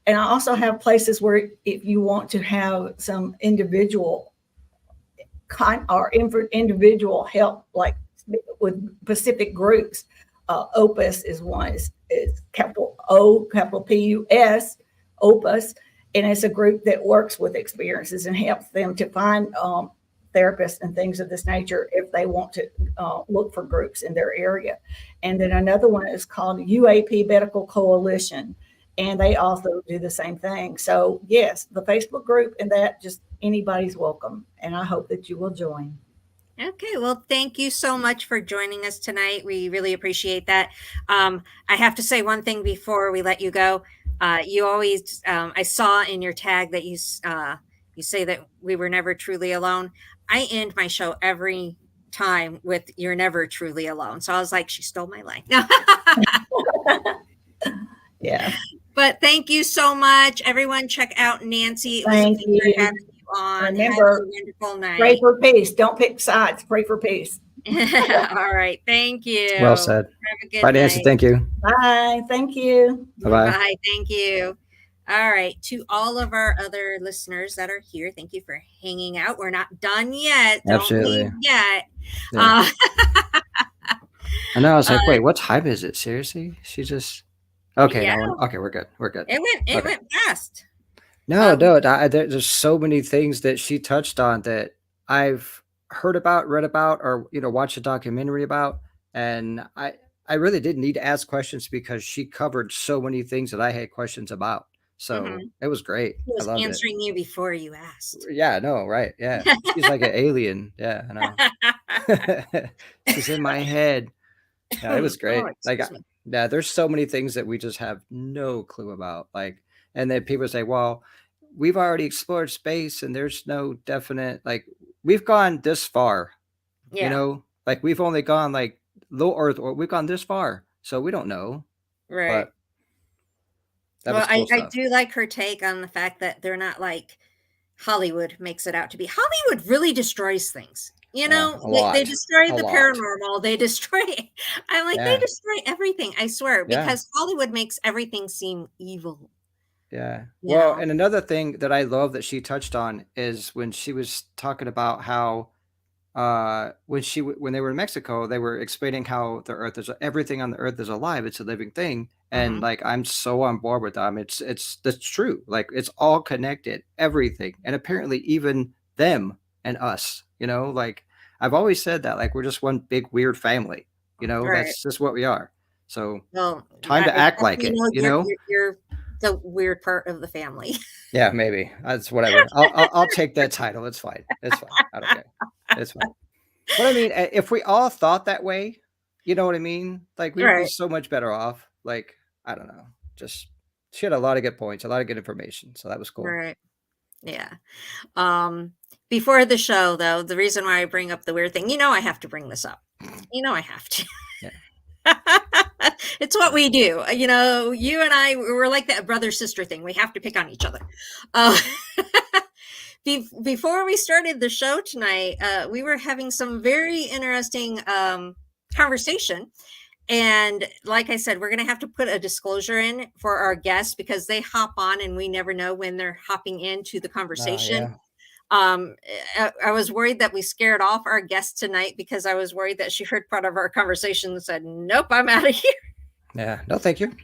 C: and I also have places where if you want to have some individual individual help, like with specific groups, Opus is one. It's capital O, capital P-U-S, Opus, and it's a group that works with experiences and helps them to find therapists and things of this nature if they want to look for groups in their area. And then another one is called UAP Medical Coalition, and they also do the same thing. So yes, the Facebook group and that, just anybody's welcome, and I hope that you will join.
B: Okay, well, thank you so much for joining us tonight. We really appreciate that. I have to say one thing before we let you go. You always, I saw in your tag that you say that we were never truly alone. I end my show every time with "You're never truly alone." So I was like, she stole my line.
C: Yeah.
B: But thank you so much, everyone. Check out Nancy. It was
C: Thank
B: a pleasure
C: you.
B: having you on.
C: Remember,
B: have a wonderful night.
C: Pray for peace. Don't pick sides. Pray for peace.
B: All right. Thank you.
A: Well said.
B: Have a good
A: Bye, Nancy.
B: night.
A: Thank you.
C: Bye. Thank you.
A: Bye-bye.
B: Bye. Thank you. All right. To all of our other listeners that are here, thank you for hanging out. We're not done yet.
A: Absolutely.
B: Don't leave yet.
A: Yeah. I know. I was like, wait, what time is it? Seriously? She just. Okay.
B: Yeah.
A: No, okay. We're good. We're good.
B: It went fast.
A: No, there's so many things that she touched on that I've heard about, read about, or watched a documentary about, and I really did need to ask questions because she covered so many things that I had questions about. So
B: Mhm.
A: it was great.
B: He
A: I
B: was
A: loved it.
B: answering you before you asked.
A: Yeah, no, right. Yeah. She's like an alien. Yeah, I know. She's in my head. Yeah, it was
B: Oh,
A: great. Like,
B: excuse me.
A: yeah, there's so many things that we just have no clue about. Like, and then people say, well, we've already explored space and there's no definite, like, we've gone this far,
B: Yeah,
A: like we've only gone like low Earth, or we've gone this far. So we don't know,
B: right.
A: but that
B: Well,
A: was cool
B: I
A: stuff.
B: do like her take on the fact that they're not like Hollywood makes it out to be. Hollywood really destroys things. You
A: Yeah,
B: know,
A: a
B: they
A: lot,
B: destroy
A: a
B: the
A: lot.
B: paranormal. They destroy. I'm like, they
A: Yeah,
B: destroy everything. I swear,
A: yeah.
B: because Hollywood makes everything seem evil.
A: Yeah.
B: You
A: Well,
B: know.
A: and another thing that I love that she touched on is when she was talking about how when they were in Mexico, they were explaining how the earth is everything on the earth is alive, it's a living thing. And
B: Hmm.
A: like I'm so on board with them. It's that's true. Like it's all connected, everything. And apparently even them and us, like I've always said that like we're just one big weird family,
B: Right.
A: that's just what we are. So
B: Well,
A: time to
B: I
A: act like
B: definitely
A: it,
B: know
A: you know?
B: you're the weird part of the family.
A: Yeah, maybe. That's whatever. I'll take that title. It's fine. It's fine. I don't care. It's fine. But I mean, if we all thought that way, you know what I mean? Like we would be
B: Right.
A: so much better off. Like, I don't know. Just she had a lot of good points, a lot of good information. So that was cool.
B: Right. Yeah. Um, Before the show, though, the reason why I bring up the weird thing, I have to bring this up. I have to.
A: Yeah.
B: It's what we do. You and I, we're like that brother sister thing. We have to pick on each other. Uh, Before we started the show tonight, we were having some very interesting conversation. And like I said, we're going to have to put a disclosure in for our guests because they hop on and we never know when they're hopping into the
A: Oh
B: conversation.
A: yeah.
B: Um, I was worried that we scared off our guest tonight because I was worried that she heard part of our conversation and said, "Nope, I'm out of here."
A: Yeah. No, thank you.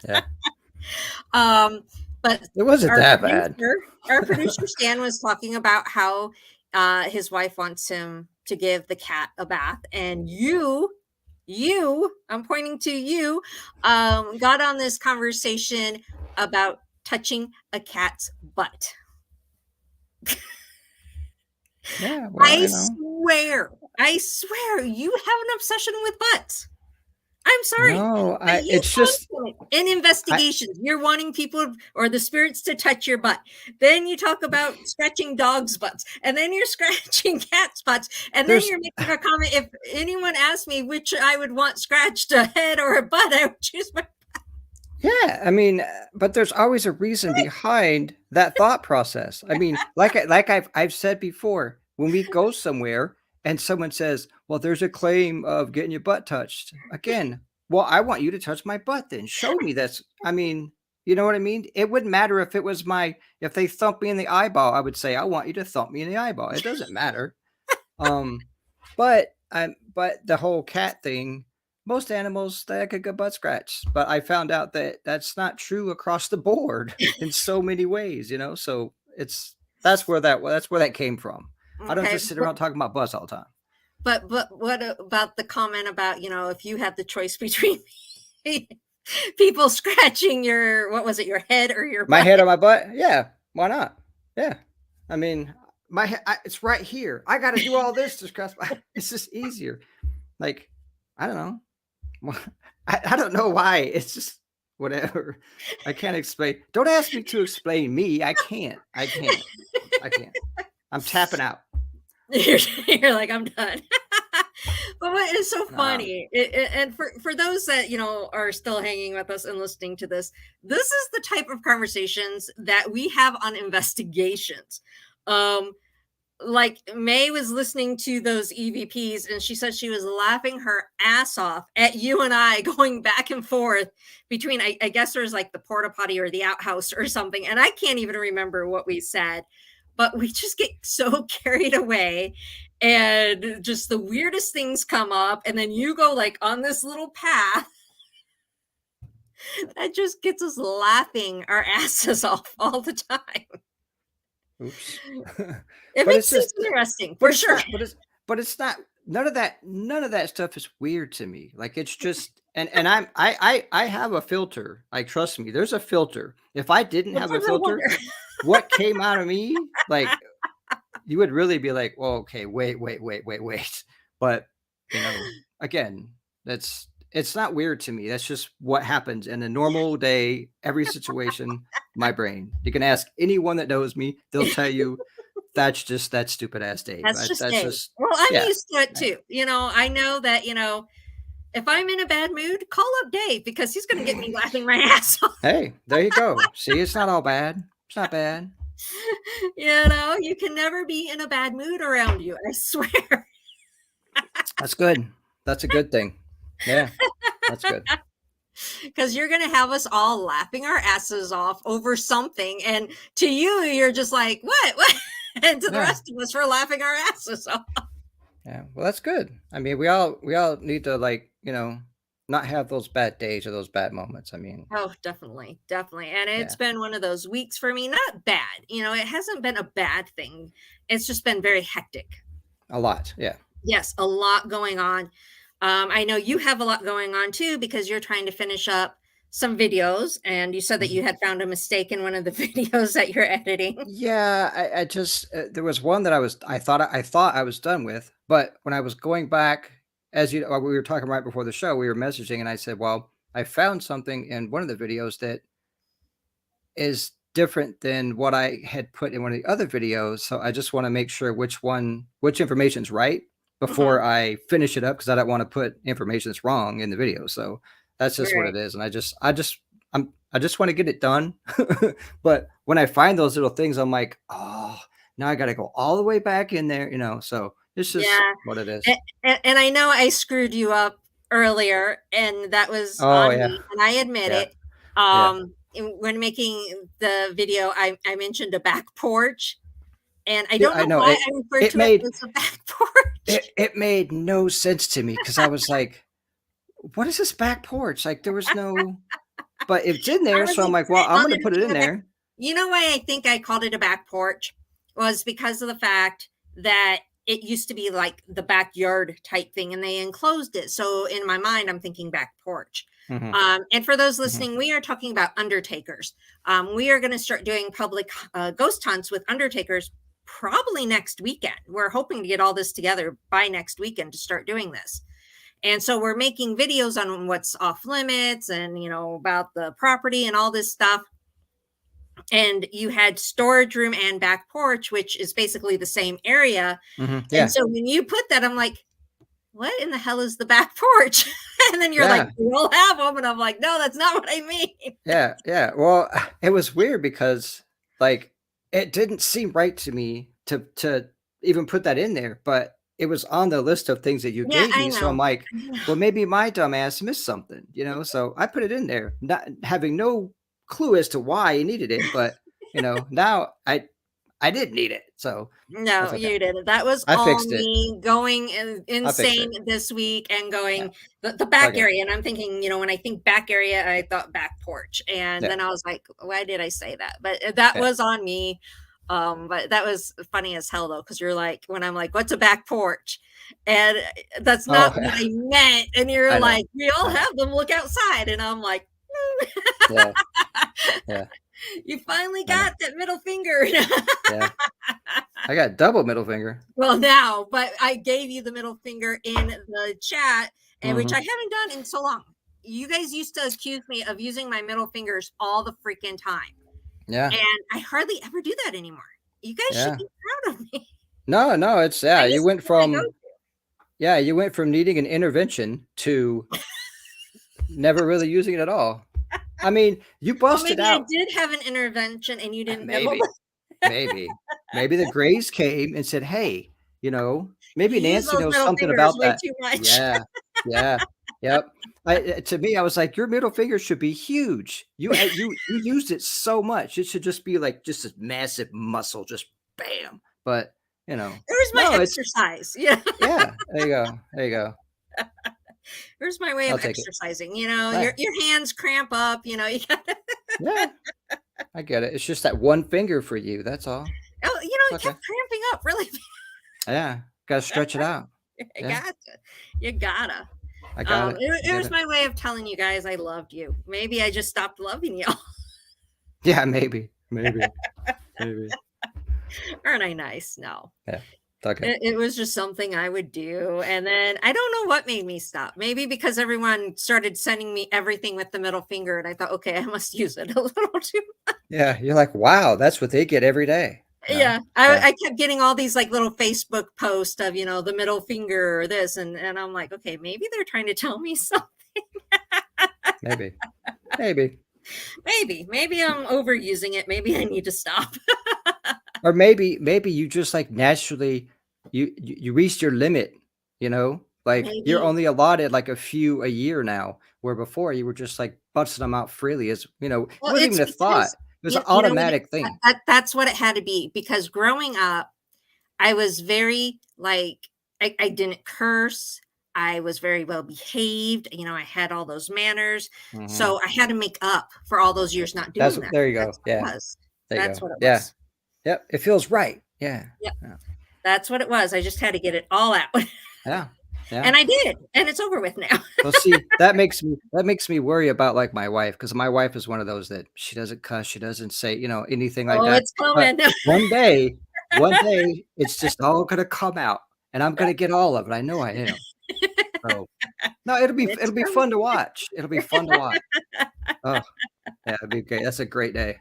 A: Yeah.
B: But
A: It wasn't
B: our
A: that bad.
B: producer, our producer Stan was talking about how his wife wants him to give the cat a bath, and I'm pointing to you, got on this conversation about touching a cat's butt.
A: Yeah. Well,
B: I swear, you have an obsession with butts. I'm sorry,
A: no,
B: but you
A: it's just,
B: constantly in
A: I,
B: investigations, you're wanting people or the spirits to touch your butt. Then you talk about scratching dogs' butts, and then you're scratching cats' butts, and then
A: there's,
B: you're making a comment. If anyone asked me which I would want scratched, a head or a butt, I would choose my.
A: yeah, I mean, but there's always a reason behind that thought process. I mean, like I've said before, when we go somewhere and someone says, "Well, there's a claim of getting your butt touched." Again, well, I want you to touch my butt then. Show me that's I mean, you know what I mean? It wouldn't matter if it was if they thumped me in the eyeball, I would say, "I want you to thump me in the eyeball." It doesn't matter. Um, but the whole cat thing, most animals they like a good butt scratch, but I found out that that's not true across the board in so many ways, So that's where that came from. I don't
B: Okay,
A: just sit around talking about butts all the time.
B: but what about the comment about if you had the choice between people scratching your what was it your head or your
A: My
B: butt?
A: head on my butt, yeah, why not? Yeah, I mean, it's right here. I got to do all this to scratch my. It's just easier. Like I don't know. Well, I don't know why. It's just whatever. I can't explain. Don't ask me to explain me. I can't. I can't. I can't. I'm tapping out.
B: You're like, I'm done. But what is so
A: Um,
B: funny, and for those that are still hanging with us and listening to this is the type of conversations that we have on investigations. Um, like May was listening to those EVPs and she said she was laughing her ass off at you and I going back and forth between I guess there's like the porta potty or the outhouse or something. And I can't even remember what we said, but we just get so carried away and just the weirdest things come up. And then you go like on this little path that just gets us laughing our asses off all the time.
A: oops.
B: It
A: But it's
B: makes things
A: just
B: interesting
A: but
B: for
A: it's
B: sure.
A: not but it's not none of that stuff is weird to me. Like it's just and I have a filter. Like, trust me, there's a filter. If I didn't
B: Well,
A: have a
B: there's no
A: filter,
B: wonder.
A: what came out of me, like, you would really be like, "Well, okay, wait." But, again, it's not weird to me. That's just what happens in a normal day, every situation, my brain. You can ask anyone that knows me, they'll tell you that's just that stupid ass Dave.
B: That's just
A: That's
B: Dave.
A: just
B: Well, I'm
A: yeah.
B: used to it
A: I
B: too. I know that, if I'm in a bad mood, call up Dave because he's gonna get me laughing my ass off.
A: Hey, there you go. See, it's not all bad. It's not bad.
B: You can never be in a bad mood around you, I swear.
A: That's good. That's a good thing. Yeah, that's good.
B: Because you're gonna have us all laughing our asses off over something. And to you, you're just like, what? What? And to the
A: Yeah,
B: rest of us, we're laughing our asses off.
A: yeah. Well, that's good. I mean, we all need to, like, not have those bad days or those bad moments. I mean,
B: Oh, definitely, definitely. And it's
A: yeah,
B: been one of those weeks for me, not bad. It hasn't been a bad thing. It's just been very hectic.
A: a lot. Yeah.
B: Yes, a lot going on. I know you have a lot going on too because you're trying to finish up some videos, and you said that
A: Mhm.
B: you had found a mistake in one of the videos that you're editing.
A: Yeah, I just there was one that I thought I was done with, but when I was going back, we were talking right before the show, we were messaging, and I said, "Well, I found something in one of the videos that is different than what I had put in one of the other videos, so I just wanna make sure which information's right
B: Mhm.
A: before I finish it up because I don't wanna put information that's wrong in the video, so that's just what
B: Right.
A: it is, and I just wanna get it done, but when I find those little things, I'm like, "Oh, now I gotta go all the way back in there," so it's just
B: Yeah.
A: what it is.
B: And I know I screwed you up earlier, and that was
A: Oh,
B: on
A: yeah.
B: me, and I admit
A: Yeah.
B: it.
A: Yeah.
B: When making the video, I mentioned a back porch, and I
A: Yeah,
B: don't
A: I
B: know
A: know,
B: why
A: it
B: I referred
A: it
B: to it
A: made
B: as a back porch.
A: it made no sense to me because I was like, "What is this back porch?" Like, there was no but it's in
B: I
A: there,
B: was
A: so I'm like, "Well,
B: insane
A: I'm
B: on
A: gonna
B: it
A: put it
B: being
A: in
B: a back.
A: there."
B: You know why I think I called it a back porch was because of the fact that it used to be like the backyard type thing, and they enclosed it. So in my mind, I'm thinking back porch.
A: Mhm,
B: And for those
A: mhm.
B: listening, we are talking about undertakers. We are going to start doing public ghost hunts with undertakers probably next weekend. We're hoping to get all this together by next weekend to start doing this. And so we're making videos on what's off limits and, about the property and all this stuff. And you had storage room and back porch, which is basically the same area.
A: Mhm,
B: And
A: yeah,
B: so when you put that, I'm like, what in the hell is the back porch? And then you're like,
A: yeah,
B: we'll have them. And I'm like, no, that's not what I mean.
A: yeah. Well, it was weird because, like, it didn't seem right to me to even put that in there, but it was on the list of things that you
B: Yeah,
A: gave
B: I
A: me, so I'm
B: know.
A: like,
B: I know.
A: "Well, maybe my dumb ass missed something," so I put it in there, not having no clue as to why I needed it, but, now I did need it, so
B: No,
A: that's okay.
B: you didn't. That was
A: I
B: all
A: fixed it.
B: me going
A: I fixed
B: insane
A: it.
B: this week and
A: Yeah,
B: going the
A: it's
B: back
A: okay.
B: area. And I'm thinking, when I think back area, I thought back porch. And
A: Yeah,
B: then I was like, why did I say that? But that
A: yeah,
B: was on me. But that was funny as hell though, because you're like, when I'm like, what's a back porch? And that's
A: oh,
B: not what
A: yeah,
B: I meant. And you're
A: I know,
B: like, we all
A: I know.
B: have them, look outside. And I'm like,
A: Yeah, yeah,
B: you finally
A: I know.
B: got that middle finger.
A: Yeah, I got double middle finger.
B: Well, now, but I gave you the middle finger in the chat, and which I
A: Mhm.
B: haven't done in so long. You guys used to accuse me of using my middle fingers all the freaking time,
A: Yeah,
B: and I hardly ever do that anymore. You guys should
A: yeah.
B: be proud of me.
A: No, no,
B: I
A: you
B: used to
A: went
B: be my
A: from
B: go.
A: needing an intervention to never really using it at all. I mean, you
B: Well,
A: busted
B: maybe I
A: out
B: did have an intervention, and you didn't know.
A: maybe, maybe, maybe the Grays came and said, "Hey,
B: You
A: maybe
B: use
A: Nancy
B: those
A: knows
B: middle
A: something
B: fingers
A: about
B: way
A: that."
B: too much.
A: Yeah, yeah, yep. To me, I was like, "Your middle finger should be huge. You used it so much. It should just be like just this massive muscle, just bam." But
B: There's my
A: no, it's
B: exercise. Yeah,
A: yeah. There you go. There you go.
B: there's my way
A: I'll
B: of
A: take it.
B: exercising.
A: Right.
B: Your hands cramp up. You got.
A: Yeah, I get it. It's just that one finger for you. That's all.
B: Oh,
A: It's
B: it
A: okay.
B: kept cramping up really.
A: Yeah, gotta stretch it out.
B: You
A: Yeah,
B: gotcha. You gotta.
A: I got it. I
B: It
A: get
B: was
A: it.
B: my way of telling you guys I loved you. Maybe I just stopped loving you.
A: Yeah, maybe, maybe, maybe.
B: Aren't I nice? No.
A: Yeah, it's okay.
B: It was just something I would do, and then I don't know what made me stop. Maybe because everyone started sending me everything with the middle finger, and I thought, "Okay, I must use it a little too."
A: Yeah, you're like, wow, that's what they get every day.
B: Yeah,
A: Yeah,
B: I kept getting all these, like, little Facebook posts of, the middle finger or this, and I'm like, "Okay, maybe they're trying to tell me something."
A: maybe, maybe,
B: Maybe I'm overusing it. Maybe I need to stop.
A: or maybe you just like naturally you reached your limit. You know, like you're
B: Maybe.
A: only allotted like a few a year now, where before you were just like busting them out freely. As you know, it
B: Well,
A: wasn't
B: it's
A: even a thought;
B: because
A: it was an
B: you know what it
A: automatic thing.
B: that's what it had to be, because growing up, I was very, like, I didn't curse, I was very well behaved, I had all those manners,
A: Hmm.
B: so I had to make up for all those years not
A: That's
B: doing that.
A: there you go.
B: That's what
A: Yeah,
B: it was.
A: there you
B: That's
A: go.
B: what it
A: Yeah,
B: was.
A: yep. It feels right. Yeah,
B: Yep,
A: yeah,
B: that's what it was. I just had to get it all out.
A: yeah, yeah.
B: And I did, and it's over with now.
A: Well, see, that makes me worry about, like, my wife, because my wife is one of those that she doesn't cuss, she doesn't say, anything like
B: Oh,
A: that,
B: it's
A: but
B: coming.
A: one day, it's just all gonna come out, and I'm gonna get all of it, I know I am. So, no,
B: It's
A: it'll be
B: coming.
A: fun to watch, it'll be fun to watch. Oh, yeah, it'll be great, that's a great day.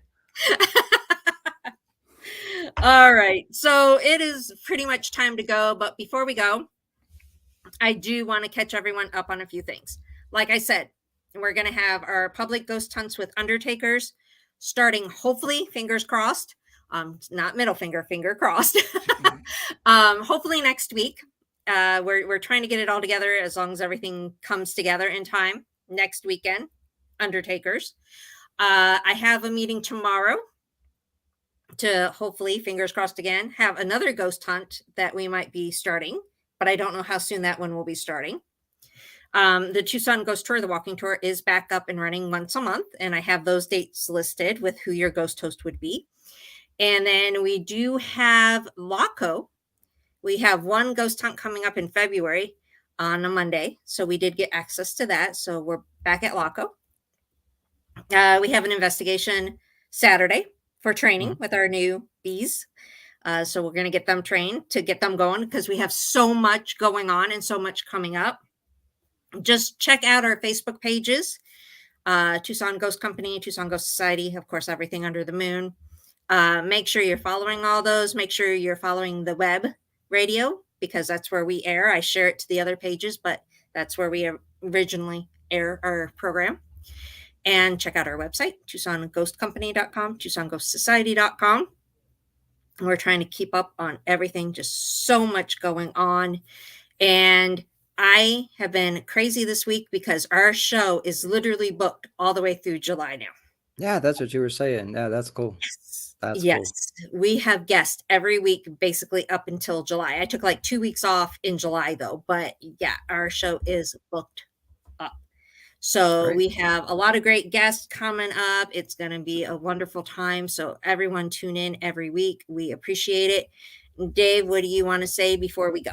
B: All right. So it is pretty much time to go. But before we go, I do want to catch everyone up on a few things. Like I said, we're going to have our public ghost hunts with undertakers starting, hopefully, fingers crossed. Not middle finger, finger crossed. Hopefully next week. We're trying to get it all together as long as everything comes together in time. Next weekend, undertakers. I have a meeting tomorrow to hopefully, fingers crossed again, have another ghost hunt that we might be starting, but I don't know how soon that one will be starting. The Tucson Ghost Tour, the walking tour, is back up and running once a month, and I have those dates listed with who your ghost host would be. And then we do have Laco. We have one ghost hunt coming up in February on a Monday, so we did get access to that. So we're back at Laco. We have an investigation Saturday for training
A: Mhm.
B: with our new bees. So we're going to get them trained to get them going, because we have so much going on and so much coming up. Just check out our Facebook pages, Tucson Ghost Company, Tucson Ghost Society, of course, everything under the moon. Make sure you're following all those. Make sure you're following the Webb radio, because that's where we air. I share it to the other pages, but that's where we originally air our program. And check out our website, TucsonGhostCompany.com, TucsonGhostSociety.com. We're trying to keep up on everything, just so much going on. And I have been crazy this week because our show is literally booked all the way through July now.
A: Yeah, that's what you were saying, yeah, that's cool.
B: Yes.
A: That's cool.
B: Yes. We have guests every week, basically up until July. I took like 2 weeks off in July, though. But yeah, our show is booked up. So
A: Great.
B: we have a lot of great guests coming up. It's going to be a wonderful time. So everyone tune in every week. We appreciate it. Dave, what do you want to say before we go?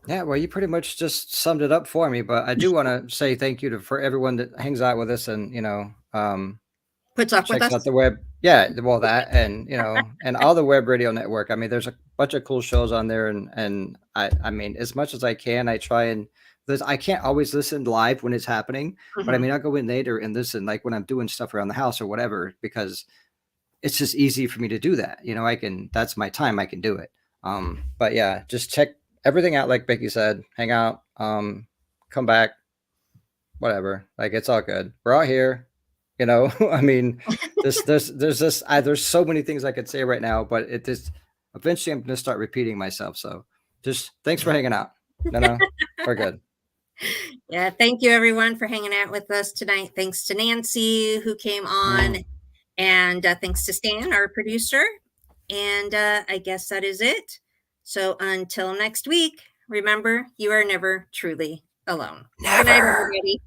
A: Yeah, well, you pretty much just summed it up for me, but I do wanna say thank you to for everyone that hangs out with us and,
B: Puts up with
A: checks out
B: us?
A: the web. Yeah, well, that and, and all the web radio network. I mean, there's a bunch of cool shows on there, and I mean, as much as I can, I try and I can't always listen live when it's happening, but I
B: Mhm.
A: mean, I'll go in later and listen, like, when I'm doing stuff around the house or whatever, because it's just easy for me to do that. I can that's my time, I can do it. But yeah, just check everything out, like Becky said, hang out, come back, whatever. Like it's all good. We're all here. I mean, there's so many things I could say right now, but it just eventually I'm gonna start repeating myself. So just thanks for hanging out. We're good.
B: Yeah, thank you everyone for hanging out with us tonight. Thanks to Nancy who came on,
A: Mm.
B: and thanks to Stan, our producer. And I guess that is it. So until next week, remember, you are never truly alone. Good night,
A: Never.
B: everybody.